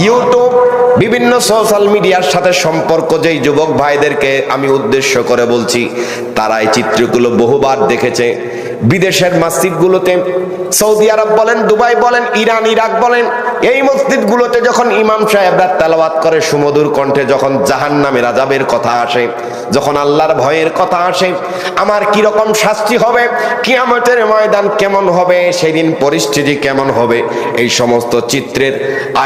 YouTube বিভিন্ন social মিডিয়ার সাথে সম্পর্ক যেই যুবক ভাইদেরকে আমি উদ্দেশ্য করে বলছি, তারা এই চিত্রগুলো বহুবার দেখেছে। বিদেশের মসজিদগুলোতে, সৌদি আরব বলেন, দুবাই বলেন, ইরান, ইরাক বলেন, এই মসজিদগুলোতে যখন ইমাম সাহেবরা তেলাওয়াত করে সুমধুর কণ্ঠে, যখন জাহান্নামের আযাবের কথা আসে, যখন আল্লাহর ভয়ের কথা আসে, আমার কি রকম শাস্তি হবে, কিয়ামতের ময়দান কেমন হবে, সেদিন পরিস্থিতি কেমন হবে, এই সমস্ত চিত্রের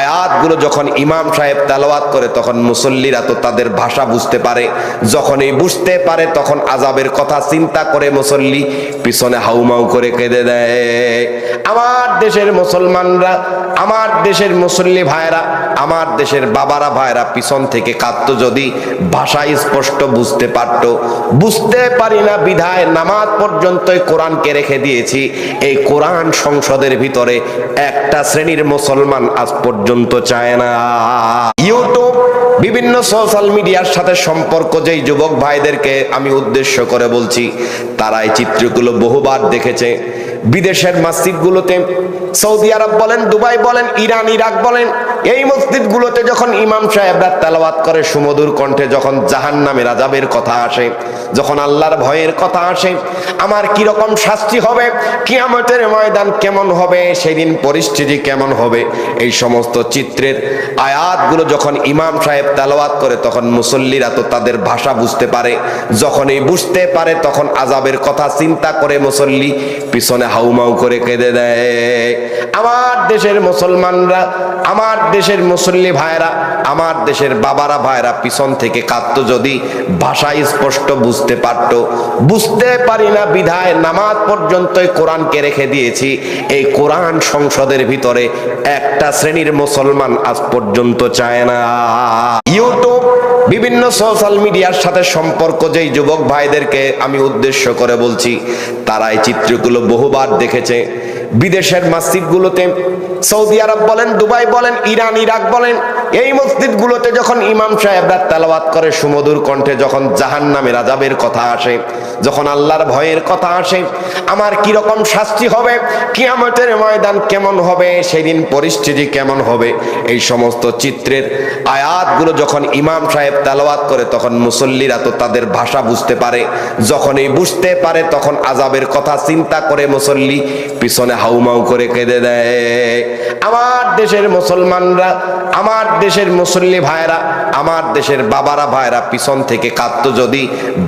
আয়াতগুলো যখন ইমাম সাহেব তেলাওয়াত করে, তখন মুসল্লিরা তো তাদের ভাষা বুঝতে পারে। যখন এই বুঝতে পারে, তখন আযাবের কথা চিন্তা করে মুসল্লি পিছনে হাউমাউ করে কেঁদে দেয়। আমার দেশের মুসলমানরা, আমার দেশের মুসল্লি ভাইরা, আমার দেশের বাবারা ভাইরা পিছন থেকে কাঁদতো যদি ভাষা স্পষ্ট বুঝতে পারতো। বুঝতে পারি না বিধায় নামাজ পর্যন্ত কোরআনকে রেখে দিয়েছি। এই কোরআন সংসদের ভিতরে একটা শ্রেণীর মুসলমান আজ পর্যন্ত চায় না। ইউটিউব বিভিন্ন সোশ্যাল মিডিয়ার সাথে সম্পর্ক যেই যুবক ভাইদেরকে আমি উদ্দেশ্য করে বলছি, তারা এই চিত্রগুলো বহুবার দেখেছে। বিদেশের মসজিদগুলোতে, সৌদি আরব বলেন, দুবাই বলেন, ইরান, ইরাক বলেন, এই মসজিদগুলোতে যখন ইমাম সাহেবরা তেলাওয়াত করে সুমধুর কণ্ঠে, যখন জাহান্নামের আযাবের কথা আসে, যখন আল্লাহর ভয়ের কথা আসে, আমার কি রকম শাস্তি হবে, কিয়ামতের ময়দান কেমন হবে, সেদিন পরিস্থিতি কেমন হবে, এই সমস্ত চিত্রের আয়াতগুলো যখন ইমাম সাহেব তেলাওয়াত করে, তখন মুসল্লিরা তো তাদের ভাষা বুঝতে পারে। যখন এই বুঝতে পারে, তখন আযাবের কথা চিন্তা করে মুসল্লি পিছনে হাউমাউ করে কেঁদে দেয়। আমার দেশের মুসলমানরা, আমার দেশের মুসল্লি ভাইরা, আমার দেশের বাবারা ভাইরা পিছন থেকে কাঁদতো যদি ভাষা স্পষ্ট বুঝতে পারতো। বুঝতে পারি না বিধায় নামাজ পর্যন্ত কোরআনকে রেখে দিয়েছি। এই কোরআন সংসদের ভিতরে একটা শ্রেণীর মুসলমান আজ পর্যন্ত চায় না। ইউটিউব বিভিন্ন সোশ্যাল মিডিয়ার সাথে সম্পর্ক যেই যুবক ভাইদেরকে আমি উদ্দেশ্য করে বলছি, তারা এই চিত্রগুলো বহুবার দেখেছে। বিদেশের মসজিদগুলোতে, সৌদি আরব বলেন, দুবাই বলেন, ইরান, ইরাক বলেন, এই মসজিদগুলোতে যখন ইমাম সাহেবরা তেলাওয়াত করে সুমধুর কণ্ঠে, যখন জাহান্নামের আযাবের কথা আসে, যখন আল্লাহর ভয়ের কথা আসে, আমার কি রকম শাস্তি হবে, কিয়ামতের ময়দান কেমন হবে, সেদিন পরিস্থিতি কেমন হবে, এই সমস্ত চিত্রের আয়াতগুলো যখন ইমাম সাহেব তেলাওয়াত করে, তখন মুসল্লিরা তো তাদের ভাষা বুঝতে পারে। যখন এই বুঝতে পারে, তখন আযাবের কথা চিন্তা করে মুসল্লি পিছনে হাউমাউ করে কেঁদে দেয়। আমার দেশের মুসলমানরা, আমার দেশের মুসল্লি ভাইরা, আমার দেশের বাবারা ভাইরা পিছন থেকে কাঁদতো যদি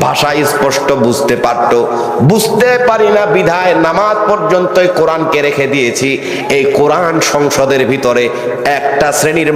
ভাষা স্পষ্ট বুঝতে পারতো। বুঝতে পারি না বিধায় নামাজ পর্যন্ত কোরআনকে রেখে দিয়েছি। এই কোরআন সংসদের ভিতরে একটা শ্রেণীর